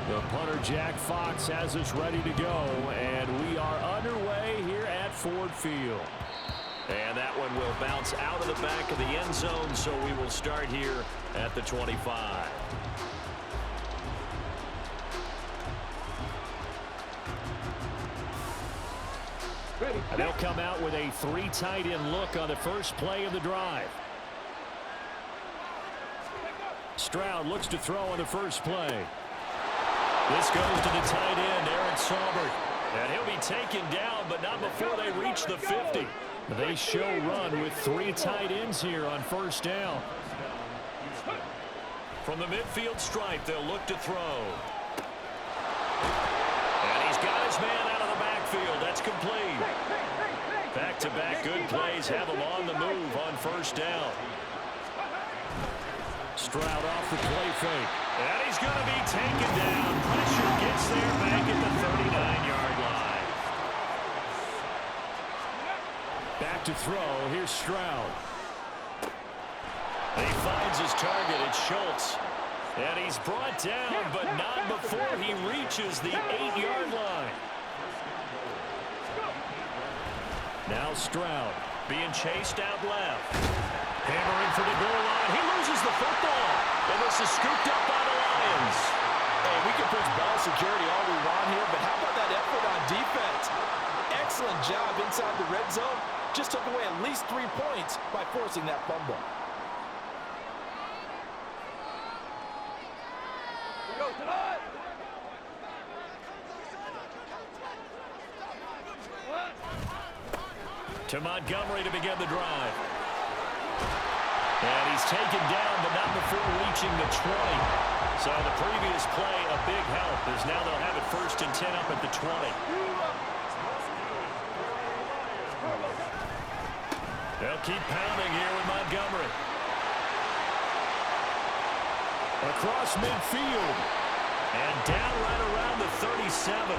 The punter, Jack Fox, has us ready to go, and we are underway here at Ford Field. And that one will bounce out of the back of the end zone, so we will start here at the 25. And they'll come out with a 3 tight end look on the first play of the drive. Stroud looks to throw on the first play. This goes to the tight end, Aaron Saubert. And he'll be taken down, but not before they reach the 50. They show run with 3 tight ends here on first down. From the midfield stripe, they'll look to throw. And he's got his man out of the backfield. That's complete. Back-to-back good plays have him on the move on first down. Stroud off the play fake. And he's going to be taken down. Pressure gets there back at the 39-yard line. Back to throw. Here's Stroud. And he finds his target. It's Schultz. And he's brought down, but not before he reaches the 8-yard line. Now Stroud being chased out left. Hammering for the goal line. He loses the football. And this is scooped up by the Lions. Hey, we can push ball security all we want here, but how about that effort on defense? Excellent job inside the red zone. Just took away at least 3 points by forcing that fumble. To Montgomery to begin the drive. And he's taken down, but not before reaching the 20. So the previous play, a big help, as now they'll have it 1st and 10 up at the 20. They'll keep pounding here with Montgomery. across midfield. And down right around the 37.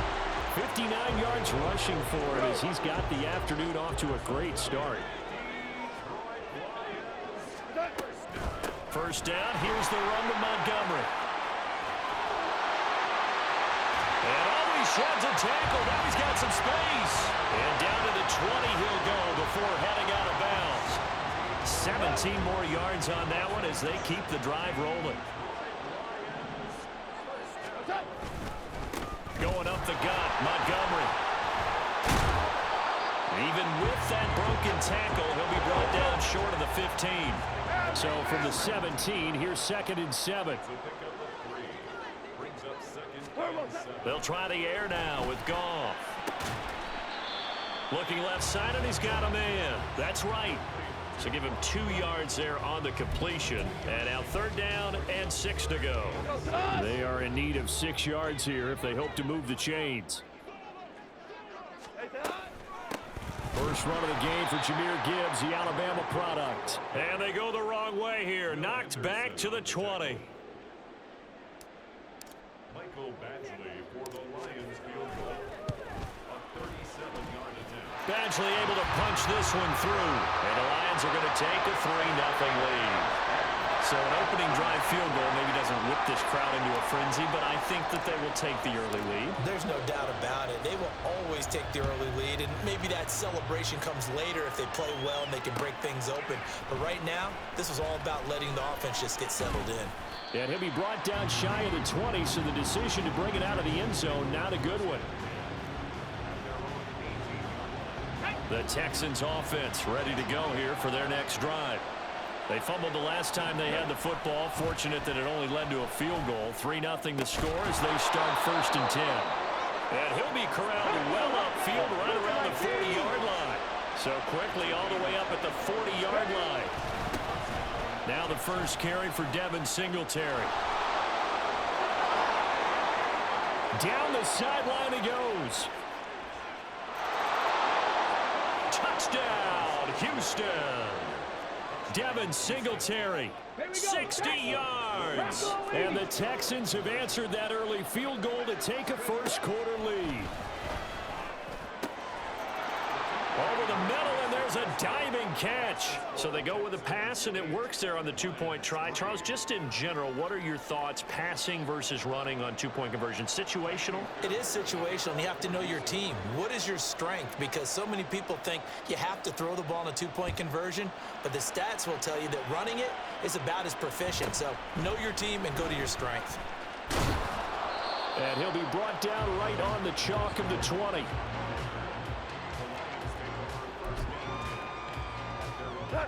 59 yards rushing for him as he's got the afternoon off to a great start. First down, here's the run to Montgomery. And always sheds a tackle. Now he's got some space. And down to the 20 he'll go before heading out of bounds. 17 more yards on that one as they keep the drive rolling. Going up the gut, Montgomery. Even with that broken tackle, he'll be brought down short of the 15. So from the 17, here's 2nd and 7. They'll try the air now with Goff. Looking left side, and he's got a man. That's right. So give him 2 yards there on the completion. And now 3rd down and 6 to go. They are in need of 6 yards here if they hope to move the chains. First run of the game for Jahmyr Gibbs, the Alabama product. And they go the wrong way here. Knocked back to the 20. Badgley able to punch this one through. And the Lions are going to take a 3-0 lead. So an opening drive field goal maybe doesn't whip this crowd into a frenzy, but I think that they will take the early lead. There's no doubt about it. They will always take the early lead, and maybe that celebration comes later if they play well and they can break things open. But right now, this is all about letting the offense just get settled in. And he'll be brought down shy of the 20, so the decision to bring it out of the end zone, not a good one. The Texans offense ready to go here for their next drive. They fumbled the last time they had the football. Fortunate that it only led to a field goal. 3-0 the score as they start 1st and 10. And he'll be corralled well upfield right around the 40-yard line. So quickly all the way up at the 40-yard line. Now the first carry for Devin Singletary. Down the sideline he goes. Touchdown, Houston. Devin Singletary, 60 yards. And the Texans have answered that early field goal to take a first quarter lead. Over the middle, and there's a diving catch. So they go with a pass, and it works there on the two-point try. Charles, just in general, what are your thoughts passing versus running on two-point conversion? Situational? It is situational, and you have to know your team. What is your strength? Because so many people think you have to throw the ball in a two-point conversion, but the stats will tell you that running it is about as proficient. So know your team and go to your strength. And he'll be brought down right on the chalk of the 20.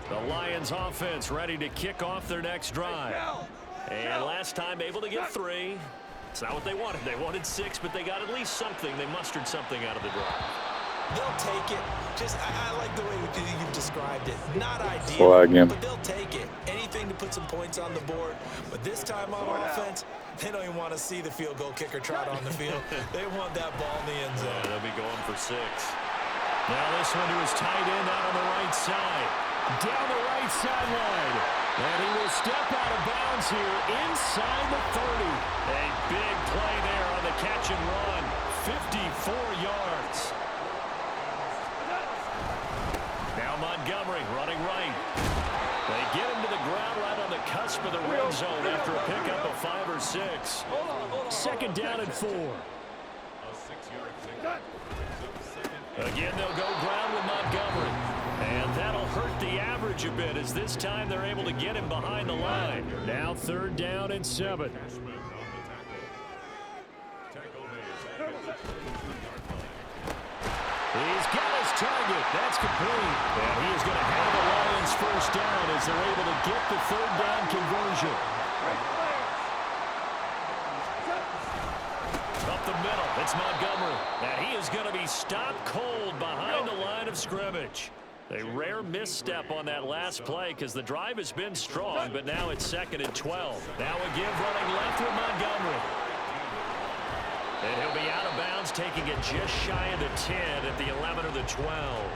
The Lions offense ready to kick off their next drive. And last time able to get 3. It's not what they wanted. They wanted 6, but they got at least something. They mustered something out of the drive. They'll take it. I like the way you've described it. Not ideal, but they'll take it. Anything to put some points on the board. But this time on offense, they don't even want to see the field goal kicker trot on the field. They want that ball in the end zone. Yeah, they'll be going for 6. Now this one to his tight end out on the right side. Down the right sideline. And he will step out of bounds here inside the 30. A big play there on the catch and run. 54 yards. Now Montgomery running right. They get him to the ground right on the cusp of the red zone after a pickup of 5 or 6. Second down and 4. Again, they'll go ground with Montgomery. And that'll hurt the average a bit as this time they're able to get him behind the line. Now third down and 7. He's got his target. That's complete. And he is going to have the Lions first down as they're able to get the third down conversion. Up the middle, it's Montgomery. And he is going to be stopped cold behind the line of scrimmage. A rare misstep on that last play because the drive has been strong, but now it's second and 12. Now a give running left with Montgomery. And he'll be out of bounds, taking it just shy of the 10 at the 11 or the 12.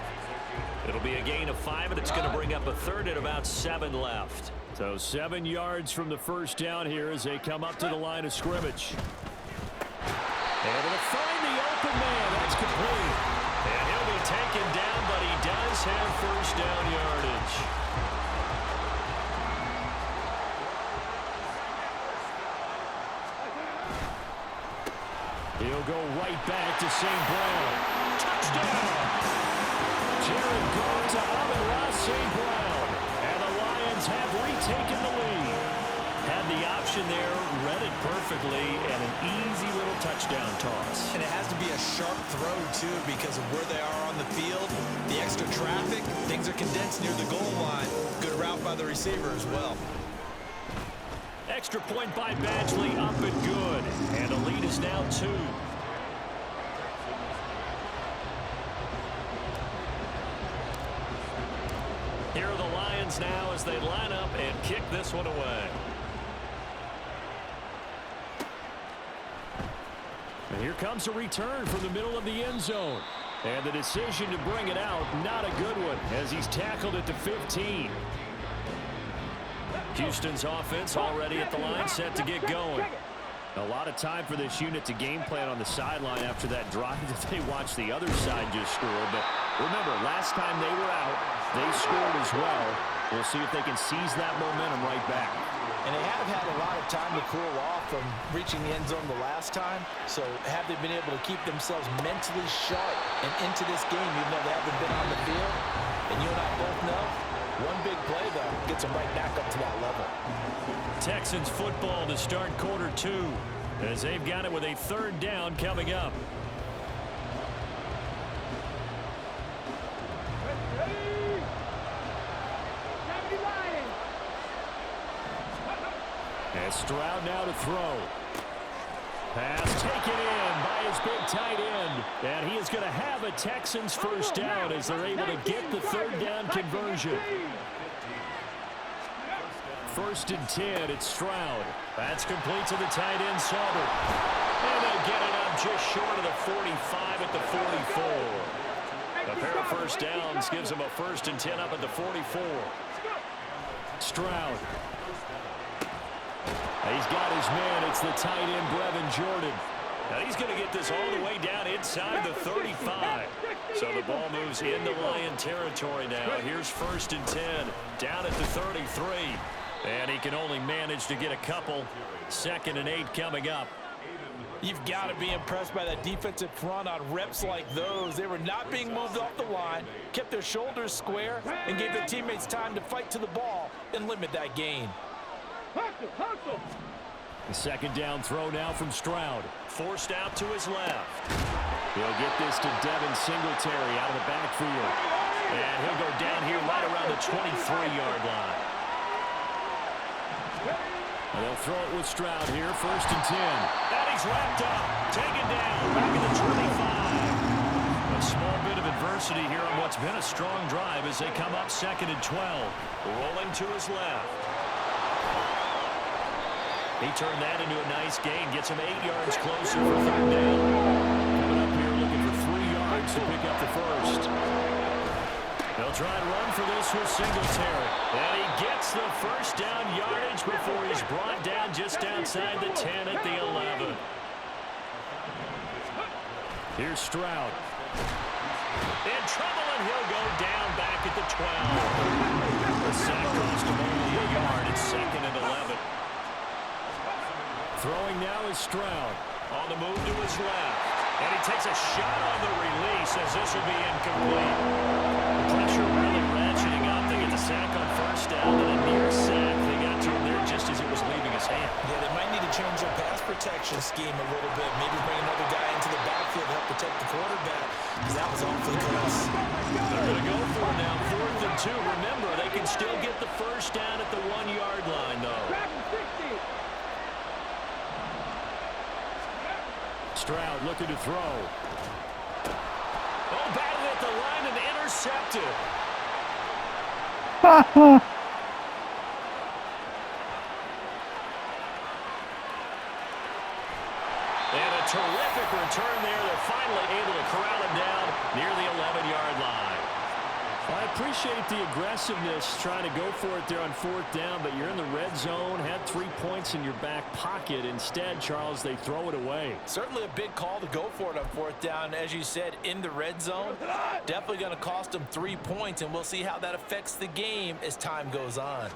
It'll be a gain of 5, and it's going to bring up a third at about 7 left. So 7 yards from the first down here as they come up to the line of scrimmage. And to find the open man, that's complete. And he'll be taken down, but he does have first down yardage. He'll go right back to St. Brown. Touchdown! Jared Goff to Amon-Ra St. Brown. And the Lions have retaken the lead. Had the option there, read it perfectly, and an easy little touchdown toss. And it has to be a sharp throw, too, because of where they are on the field. The extra traffic, things are condensed near the goal line. Good route by the receiver as well. Extra point by Badgley, up and good. And the lead is now 2. Here are the Lions now as they line up and kick this one away. And here comes a return from the middle of the end zone. And the decision to bring it out, not a good one, as he's tackled at the 15. Houston's offense already at the line, set to get going. A lot of time for this unit to game plan on the sideline after that drive that they watched the other side just score. But remember, last time they were out, they scored as well. We'll see if they can seize that momentum right back. And they have had a lot of time to cool off from reaching the end zone the last time. So have they been able to keep themselves mentally sharp and into this game, even though they haven't been on the field? And you and I both know, one big play, though, gets them right back up to that level. Texans football to start quarter 2 as they've got it with a third down coming up. And Stroud now to throw. Pass taken in by his big tight end. And he is going to have a Texans first down as they're able to get the third down conversion. First and 10, it's Stroud. That's complete to the tight end, Sauber. And they get it up just short of the 45 at the 44. A pair of first downs gives them a first and 10 up at the 44. Stroud. He's got his man. It's the tight end, Brevin Jordan. Now he's going to get this all the way down inside the 35. So the ball moves into Lion territory now. Here's 1st and 10, down at the 33. And he can only manage to get a couple. 2nd and 8 coming up. You've got to be impressed by that defensive front on reps like those. They were not being moved off the line, kept their shoulders square, and gave their teammates time to fight to the ball and limit that gain. The 2nd down throw now from Stroud. Forced out to his left. He'll get this to Devin Singletary out of the backfield. And he'll go down here right around the 23-yard line. And they'll throw it with Stroud here, 1st and 10. And he's wrapped up, taken down, back at the 25. A small bit of adversity here on what's been a strong drive as they come up 2nd and 12. Rolling to his left. He turned that into a nice gain, gets him 8 yards closer for 3rd down. Coming up here looking for 3 yards to pick up the 1st. They'll try and run for this with Singletary. And he gets the 1st down yardage before he's brought down just outside the 10 at the 11. Here's Stroud. In trouble, and he'll go down back at the 12. The sack cost him only a yard. It's 2nd and 11. Throwing now is Stroud. On the move to his left. And he takes a shot on the release as this will be incomplete. The pressure really ratcheting up. They get the sack on 1st down and a near sack. They got to him there just as it was leaving his hand. Yeah, they might need to change their pass protection scheme a little bit. Maybe bring another guy into the backfield to help protect the quarterback, because that was awfully close. They're going to go for it now, 4th and 2. Remember, they can still get the 1st down at the 1-yard line, though. Stroud looking to throw. Oh, batted at the line and intercepted. And a terrific return there. They're finally able to corral him down near the 11-yard line. I appreciate the aggressiveness trying to go for it there on 4th down, but you're in the red zone, had 3 points in your back pocket. Instead, Charles, they throw it away. Certainly a big call to go for it on 4th down. As you said, in the red zone, definitely going to cost them 3 points, and we'll see how that affects the game as time goes on.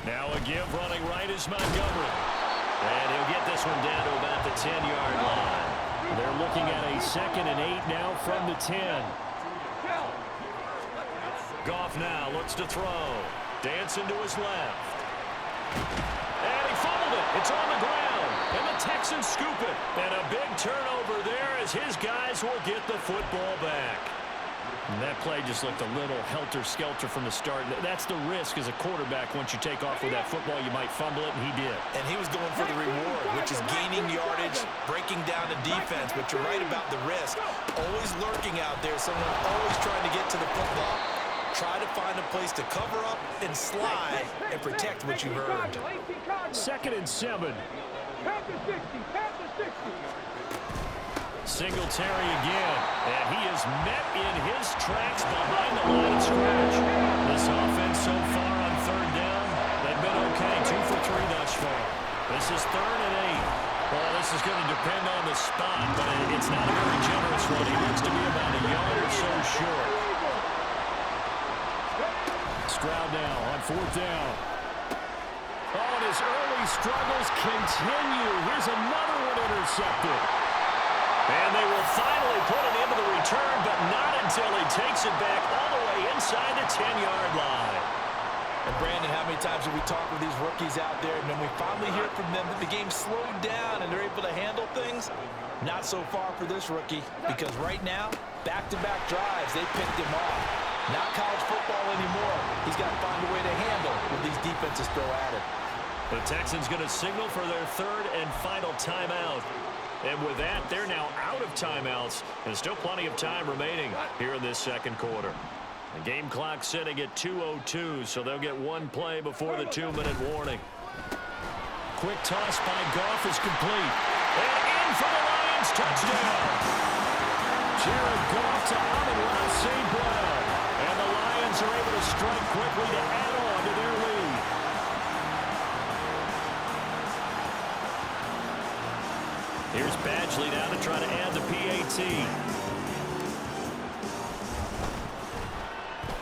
Now a give running right is Montgomery. And he'll get this one down to about the 10-yard line. They're looking at a 2nd and 8 now from the 10. Goff now looks to throw. Dancing to his left. And he fumbled it. It's on the ground. And the Texans scoop it. And a big turnover there as his guys will get the football back. And that play just looked a little helter-skelter from the start. That's the risk as a quarterback. Once you take off with that football, you might fumble it, and he did. And he was going for the reward, which is gaining yardage, breaking down the defense. But you're right about the risk. Always lurking out there. Someone always trying to get to the football. Try to find a place to cover up and slide and protect what you've earned. 2nd and 7. Singletary again, and he is met in his tracks behind the line of scrimmage. This offense so far on 3rd down, they've been okay, 2 for 3 thus far. This is 3rd and 8. Well, this is going to depend on the spot, but it's not a very generous one. He looks to be about a yard or so short. Stroud now on 4th down. Oh, and his early struggles continue. Here's another one intercepted. And they will finally put it into the return, but not until he takes it back all the way inside the 10-yard line. And Brandon, how many times have we talked with these rookies out there, and then we finally hear from them that the game slowed down and they're able to handle things? Not so far for this rookie, because right now, back-to-back drives, they picked him off. Not college football anymore. He's got to find a way to handle what these defenses throw at him. The Texans going to signal for their 3rd and final timeout. And with that, they're now out of timeouts. There's still plenty of time remaining here in this 2nd quarter. The game clock sitting at 2:02, so they'll get 1 play before the 2-minute warning. Quick toss by Goff is complete. And in for the Lions, touchdown. Jared Goff to Amon-Ra St. Brown. And the Lions are able to strike quickly to add on to their lead. Here's Badgley now to try to add the PAT.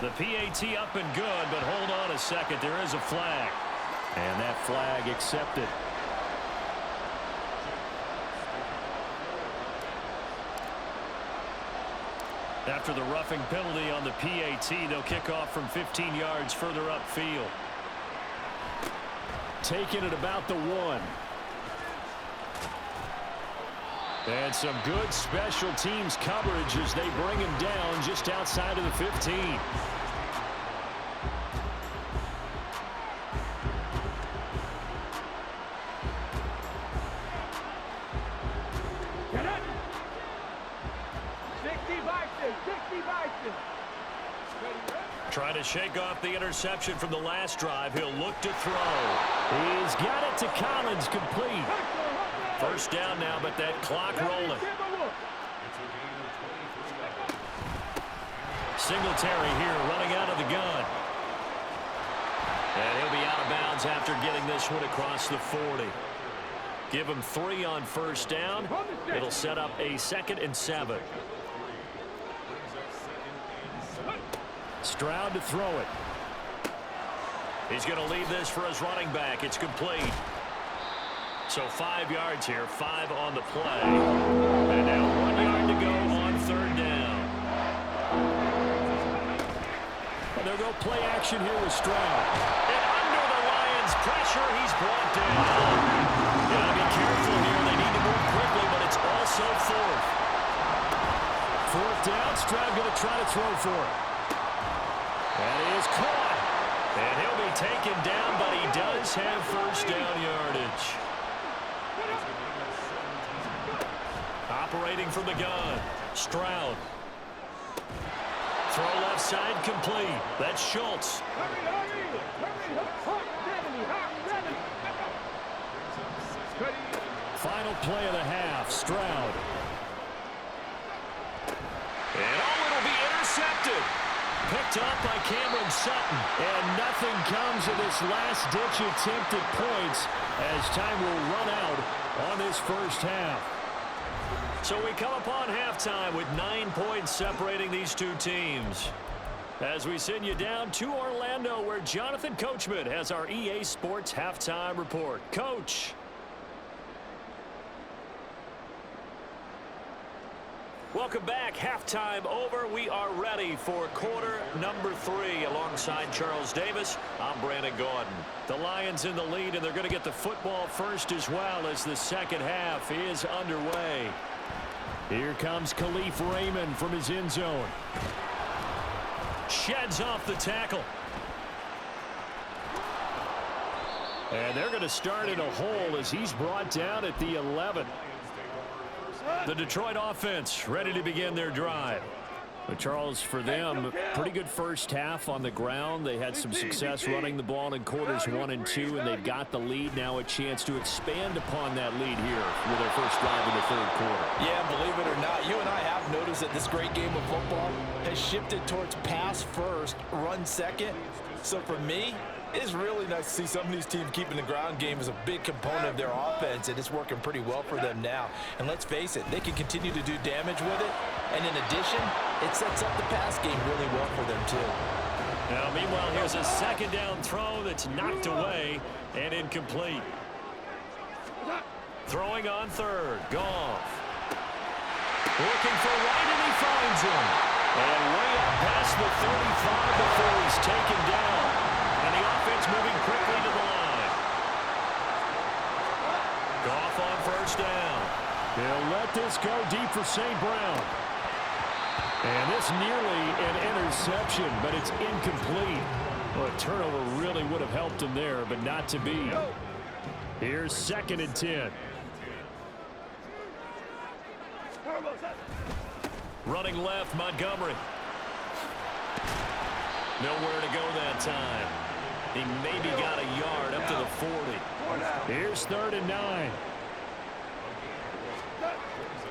The PAT up and good, but hold on a second. There is a flag. And that flag accepted. After the roughing penalty on the PAT, they'll kick off from 15 yards further upfield. Taking it about the 1. And some good special teams coverage as they bring him down just outside of the 15. Trying to shake off the interception from the last drive. He'll look to throw. He's got it to Collins, complete. First down now, but that clock rolling. Singletary here running out of the gun. And he'll be out of bounds after getting this one across the 40. Give him 3 on first down. It'll set up a 2nd and 7. Stroud to throw it. He's going to leave this for his running back. It's complete. So 5 yards here, 5 on the play. And now 1 yard to go on third down. And they'll go play action here with Stroud. And under the Lions' pressure, he's brought down. Got to be careful here. They need to move quickly, but it's also 4th. 4th down, Stroud going to try to throw for it. And he is caught. And he'll be taken down, but he does have first down yardage. Operating from the gun, Stroud. Throw left side complete. That's Schultz. Final play of the half, Stroud. And it'll be intercepted. Picked up by Cameron Sutton. And nothing comes of this last-ditch attempt at points as time will run out on this first half. So we come upon halftime with 9 points separating these two teams. As we send you down to Orlando, where Jonathan Coachman has our EA Sports halftime report. Coach. Welcome back. Halftime over. We are ready for quarter number 3 alongside Charles Davis. I'm Brandon Gordon. The Lions in the lead, and they're going to get the football first as well as the second half is underway. Here comes Khalif Raymond from his end zone. Sheds off the tackle. And they're going to start in a hole as he's brought down at the 11. The Detroit offense ready to begin their drive. But Charles, for them, pretty good first half on the ground. They had some success running the ball in quarters 1 and 2, and they've got the lead. Now a chance to expand upon that lead here with their first drive in the third quarter. Yeah, believe it or not, you and I have noticed that this great game of football has shifted towards pass first, run second. So for me, it's really nice to see some of these teams keeping the ground game as a big component of their offense, and it's working pretty well for them now. And let's face it, they can continue to do damage with it. And in addition, it sets up the pass game really well for them, too. Now, meanwhile, here's a second down throw that's knocked away and incomplete. Throwing on third, Goff. Looking for Wright, and he finds him. And way up past the 35 before he's taken down. And the offense moving quickly to the line. Goff on first down. They'll let this go deep for St. Brown. And this nearly an interception, but it's incomplete. Well, a turnover really would have helped him there, but not to be. Here's 2nd and 10. Running left, Montgomery. Nowhere to go that time. He maybe got a yard up to the 40. Here's 3rd and 9.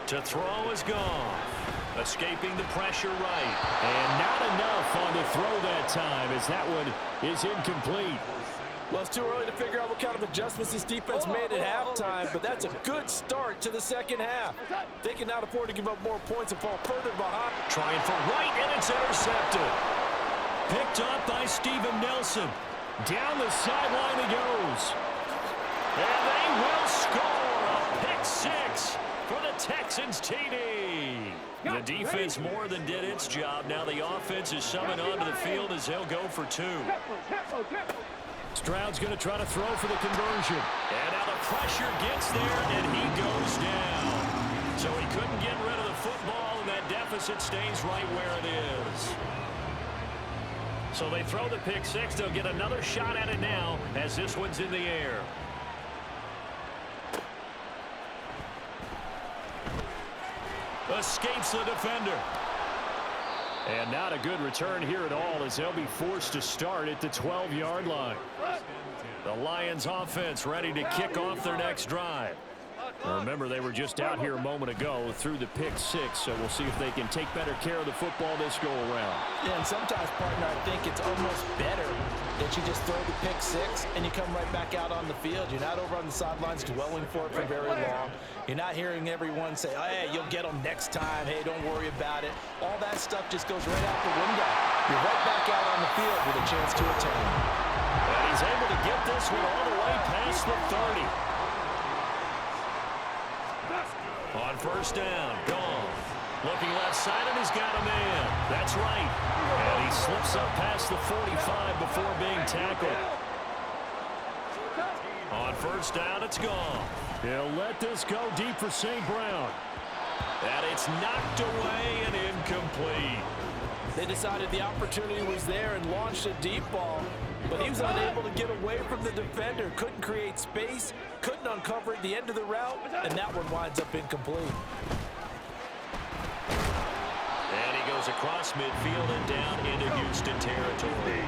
To throw is Goff. Escaping the pressure right. And not enough on the throw that time as that one is incomplete. Well, it's too early to figure out what kind of adjustments this defense made at halftime, but that's a good start to the second half. They can not afford to give up more points and fall further behind. Trying for right, and it's intercepted. Picked up by Steven Nelson. Down the sideline he goes. And they will score a pick six for the Texans TD. The defense more than did its job. Now the offense is summoned onto the field as they'll go for two. Stroud's going to try to throw for the conversion. And now the pressure gets there, and he goes down. So he couldn't get rid of the football, and that deficit stays right where it is. So they throw the pick six. They'll get another shot at it now as this one's in the air. Escapes the defender. And not a good return here at all as they'll be forced to start at the 12-yard line. The Lions offense ready to kick off their next drive. Remember, they were just out here a moment ago through the pick six, so we'll see if they can take better care of the football this go-around. Yeah, and sometimes, partner, I think it's almost better that you just throw the pick six and you come right back out on the field. You're not over on the sidelines dwelling for it for very long. You're not hearing everyone say, oh, hey, you'll get them next time. Hey, don't worry about it. All that stuff just goes right out the window. You're right back out on the field with a chance to attain. And he's able to get this one all the way past the 30. On first down, gone. Looking left side, and he's got a man. That's right. And he slips up past the 45 before being tackled. On first down, it's gone. He'll let this go deep for St. Brown. And it's knocked away and incomplete. They decided the opportunity was there and launched a deep ball, but he was unable to get away from the defender. Couldn't create space, couldn't uncover at the end of the route, and that one winds up incomplete. And he goes across midfield and down into Houston territory.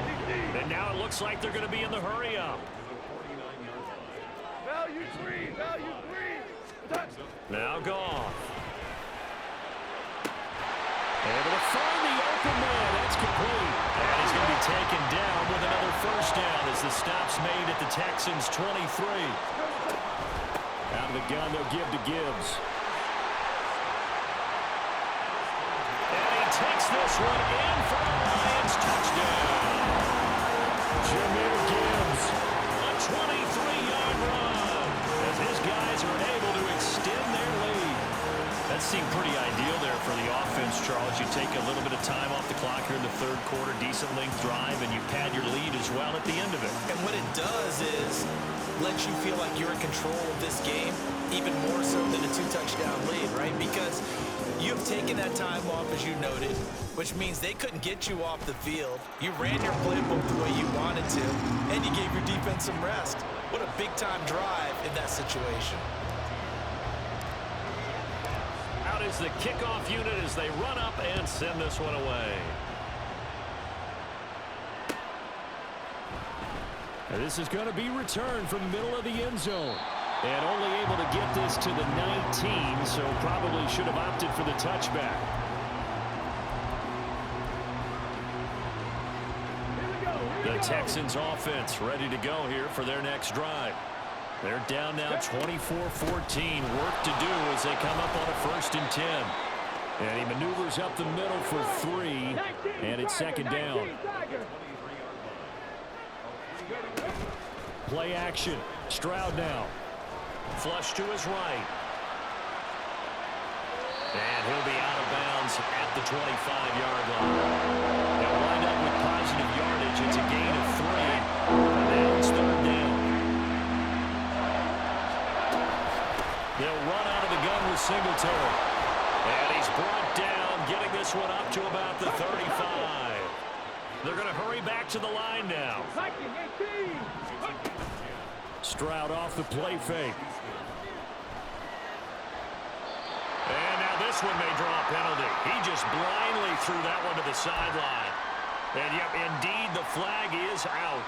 And now it looks like they're going to be in the hurry-up. Value three. Now gone. Able to find the open man. That's complete. And he's going to be taken down with another first down as the stop's made at the Texans' 23. Out of the gun, they'll give to Gibbs. And he takes this one in for the Lions. Touchdown. Jahmyr Gibbs, a 23-yard run as his guys are able to extend their lead. That seemed pretty ideal there for the offense, Charles. You take a little bit of time off the clock here in the third quarter, decent length drive, and you pad your lead as well at the end of it. And what it does is let you feel like you're in control of this game, even more so than a two-touchdown lead, right? Because you've taken that time off, as you noted, which means they couldn't get you off the field. You ran your playbook the way you wanted to, and you gave your defense some rest. What a big-time drive in that situation. Out is the kickoff unit as they run up and send this one away. And this is going to be returned from the middle of the end zone. And only able to get this to the 19, so probably should have opted for the touchback. The Texans offense ready to go here for their next drive. They're down now 24-14. Work to do as they come up on a 1st and 10. And he maneuvers up the middle for 3, and it's second down. Play action. Stroud now. Flush to his right. And he'll be out of bounds at the 25-yard line. They'll wind up with positive yardage. It's a gain of 3. And now it's third down. They'll run out of the gun with Singletary. And he's brought down, getting this one up to about the 35. They're going to hurry back to the line now. Stroud off the play fake. And now this one may draw a penalty. He just blindly threw that one to the sideline. And yep, indeed, the flag is out.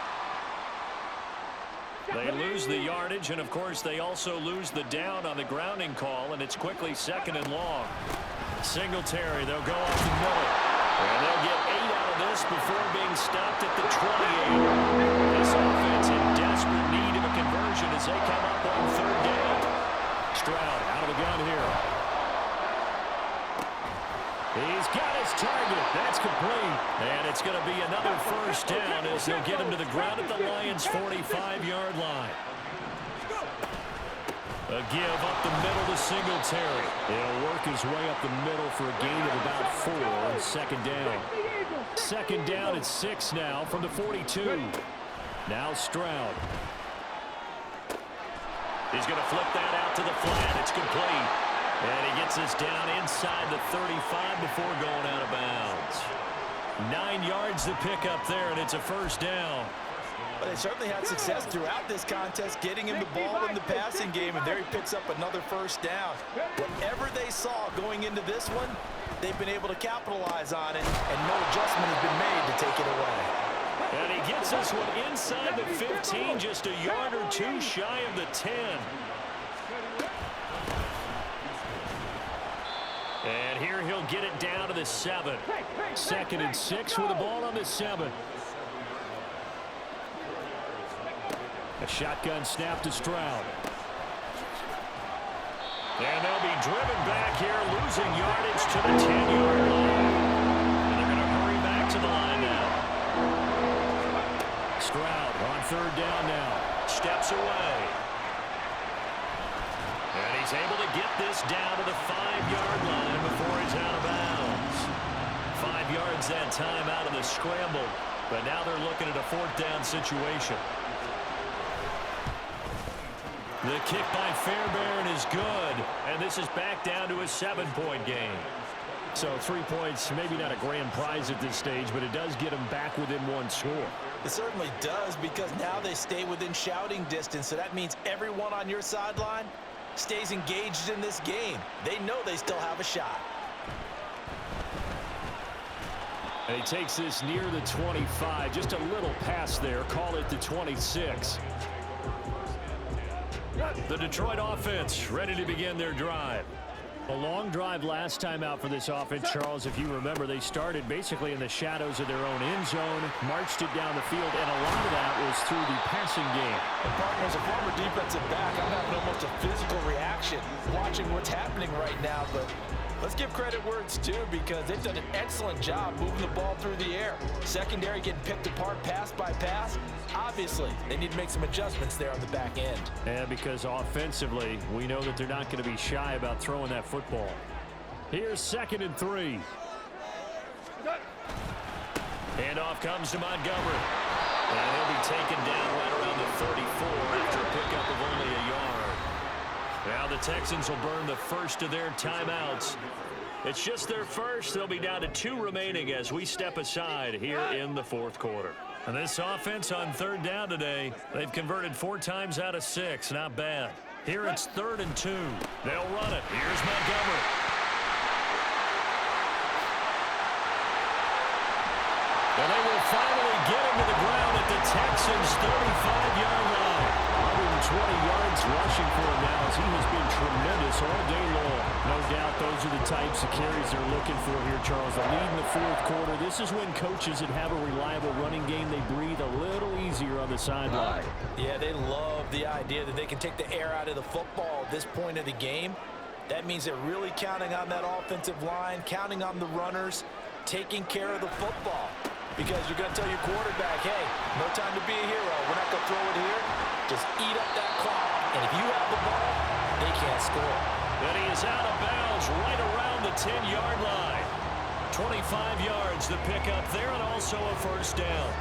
They lose the yardage, and of course they also lose the down on the grounding call, and it's quickly 2nd and long. Singletary, they'll go off the middle. And they'll get 8 out of this just before being stopped at the 28. This offense in desperate need of a conversion as they come up on third down. Stroud out of the gun here. He's got his target. That's complete. And it's going to be another first down as they'll get him to the ground at the Lions' 45-yard line. A give up the middle to Singletary. He'll work his way up the middle for a gain of about 4 on second down. Second down at 6 now from the 42. Now Stroud. He's going to flip that out to the flat. It's complete. And he gets this down inside the 35 before going out of bounds. 9 yards to pick up there, and it's a first down. But they certainly had success throughout this contest, getting him the ball in the passing game, and there he picks up another first down. Whatever they saw going into this one, they've been able to capitalize on it, and no adjustment has been made to take it away. And he gets this one inside the 15, just a yard or two shy of the 10. And here he'll get it down to the 7. Second and 6 with the ball on the 7. A shotgun snap to Stroud. And they'll be driven back here, losing yardage to the 10-yard line. And they're going to hurry back to the line now. Stroud on third down now. Steps away. And he's able to get this down to the 5-yard line before he's out of bounds. 5 yards that time out of the scramble. But now they're looking at a fourth down situation. The kick by Fairbairn is good, and this is back down to a 7-point game. So 3 points, maybe not a grand prize at this stage, but it does get them back within one score. It certainly does, because now they stay within shouting distance, so that means everyone on your sideline stays engaged in this game. They know they still have a shot. And he takes this near the 25, just a little past there, call it the 26. The Detroit offense ready to begin their drive. A long drive last time out for this offense, Charles. If you remember, they started basically in the shadows of their own end zone, marched it down the field, and a lot of that was through the passing game. And partner, as a former defensive back, I'm having almost a physical reaction watching what's happening right now, but let's give credit where it's due, because they've done an excellent job moving the ball through the air. Secondary getting picked apart pass by pass. Obviously, they need to make some adjustments there on the back end. And because offensively, we know that they're not going to be shy about throwing that football. Here's 2nd and 3. Handoff comes to Montgomery. And he'll be taken down right around the 34 after a pickup of only a yard. Now the Texans will burn the first of their timeouts. It's just their first. They'll be down to 2 remaining as we step aside here in the fourth quarter. And this offense on third down today, they've converted 4 times out of 6. Not bad. Here it's 3rd and 2. They'll run it. Here's Montgomery. And they will finally get him to the ground at the Texans' 35-yard line. 120 yards rushing for him now, as he has been tremendous all day long. No doubt those are the types of carries they're looking for here, Charles. The lead in the fourth quarter. This is when coaches that have a reliable running game, they breathe a little easier on the sideline. Yeah, they love the idea that they can take the air out of the football at this point of the game. That means they're really counting on that offensive line, counting on the runners, taking care of the football. Because you're going to tell your quarterback, hey, no time to be a hero. We're not going to throw it here. Just eat up that clock. And if you have the ball, they can't score. And he is out of bounds right around the 10-yard line. 25 yards to pick up there, and also a first down.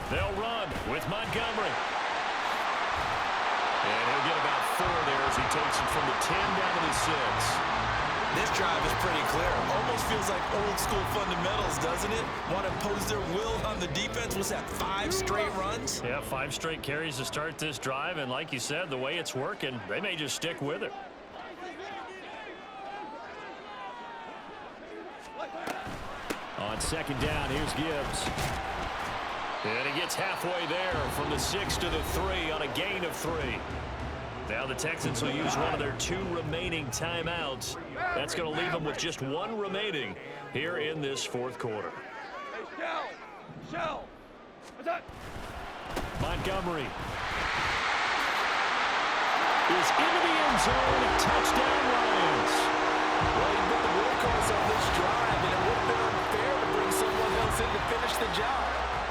They'll run with Montgomery. And he'll get about 4 there as he takes it from the 10 down to the 6. This drive is pretty clear. Almost feels like old school fundamentals, doesn't it? Want to impose their will on the defense. Was that 5 straight runs? Yeah, 5 straight carries to start this drive. And like you said, the way it's working, they may just stick with it. On second down, here's Gibbs. And he gets halfway there from the 6 to the 3 on a gain of 3. Now the Texans will use one of their 2 remaining timeouts. That's going to leave them with just 1 remaining here in this fourth quarter. Montgomery is into the end zone. Touchdown, Lions. Well, he's been the workhorse on this drive, and it would have been unfair to bring someone else in to finish the job.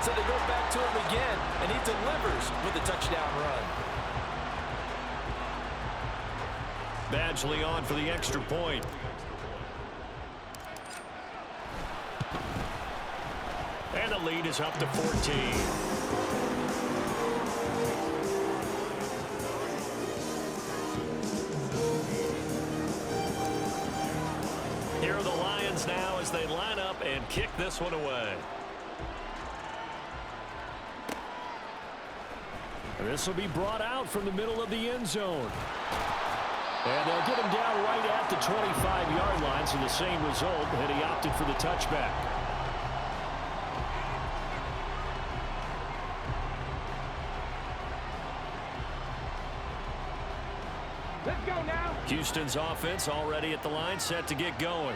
So they go back to him again, and he delivers with a touchdown run. Badgley on for the extra point. And the lead is up to 14. Here are the Lions now as they line up and kick this one away. This will be brought out from the middle of the end zone. And they'll get him down right at the 25-yard line, so the same result, and he opted for the touchback. Let's go now. Houston's offense already at the line, set to get going.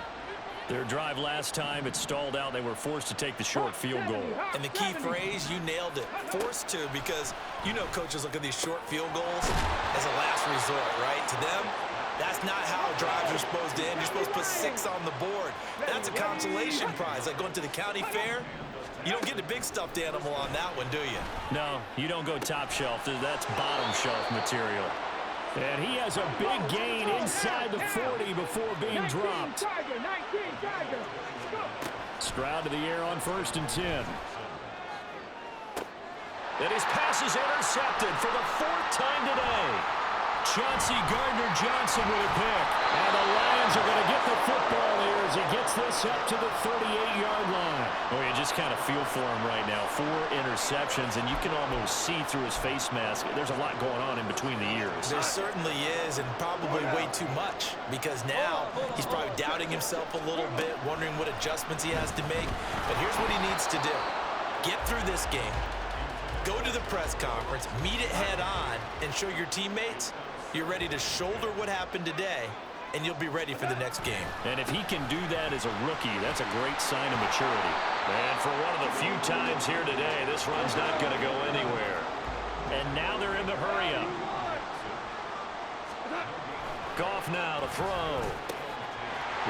Their drive last time, it stalled out. They were forced to take the short field goal. And the key phrase, you nailed it, forced to, because you know coaches look at these short field goals as a last resort, right? To them, that's not how drives are supposed to end. You're supposed to put 6 on the board. That's a consolation prize. Like going to the county fair, you don't get the big stuffed animal on that one, do you? No, you don't go top shelf. That's bottom shelf material. And he has a big gain inside the 40 before being dropped. Stroud to the air on 1st and 10. And his pass is intercepted for the 4th time today. Chauncey Gardner-Johnson with a pick. And the Lions are going to get the football here as he gets this up to the 38-yard line. Oh, you just kind of feel for him right now. 4 interceptions, and you can almost see through his face mask. There's a lot going on in between the ears. There certainly is, and probably way too much, because now he's probably doubting himself a little bit, wondering what adjustments he has to make. But here's what he needs to do. Get through this game. Go to the press conference, meet it head on, and show your teammates you're ready to shoulder what happened today, and you'll be ready for the next game. And if he can do that as a rookie, that's a great sign of maturity. And for one of the few times here today, this run's not going to go anywhere. And now they're in the hurry-up. Goff now to throw.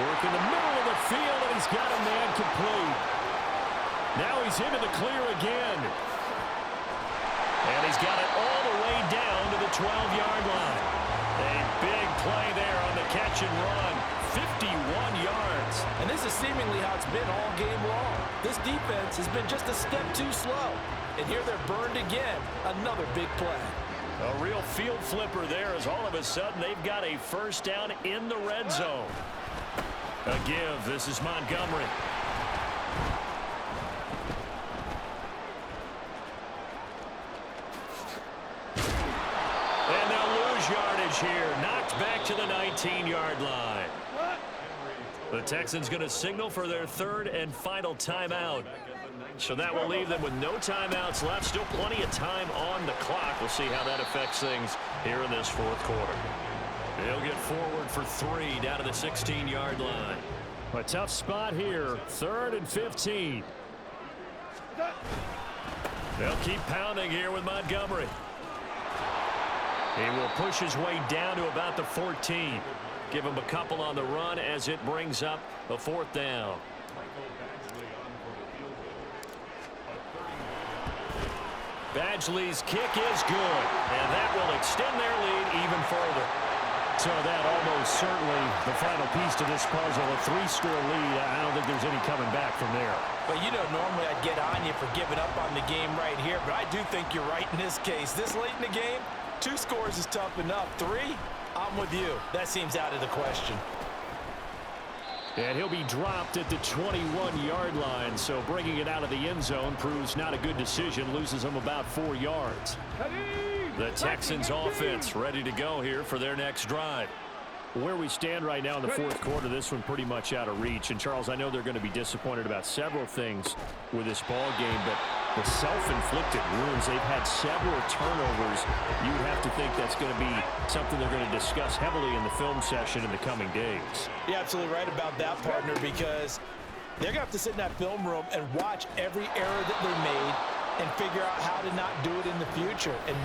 Work in the middle of the field, and he's got a man complete. Now he's into the clear again. And he's got it all the way down to the 12-yard line. A big play there on the catch and run. 51 yards. And this is seemingly how it's been all game long. This defense has been just a step too slow. And here they're burned again. Another big play. A real field flipper there as all of a sudden they've got a first down in the red zone. A give. This is Montgomery. And they'll lose yardage here. Knocked back to the 19-yard line. The Texans going to signal for their 3rd and final timeout. So that will leave them with no timeouts left. Still plenty of time on the clock. We'll see how that affects things here in this 4th quarter. They'll get forward for 3 down to the 16-yard line. A tough spot here. 3rd and 15. They'll keep pounding here with Montgomery. He will push his way down to about the 14. Give him a couple on the run as it brings up a 4th down. Badgley's kick is good, and that will extend their lead even further. So that almost certainly the final piece to this puzzle, a 3-score lead. I don't think there's any coming back from there. Well, you know, normally I'd get on you for giving up on the game right here, but I do think you're right in this case. This late in the game, 2 scores is tough enough. 3, I'm with you. That seems out of the question. And he'll be dropped at the 21-yard line, so bringing it out of the end zone proves not a good decision, loses him about 4 yards. The Texans offense ready to go here for their next drive. Where we stand right now in the 4th quarter, this one pretty much out of reach. And, Charles, I know they're going to be disappointed about several things with this ball game, but The self-inflicted wounds, they've had several turnovers. You have to think that's going to be something they're going to discuss heavily in the film session in the coming days. You're absolutely right about that, partner, because they're going to have to sit in that film room and watch every error that they made and figure out how to not do it in the future. And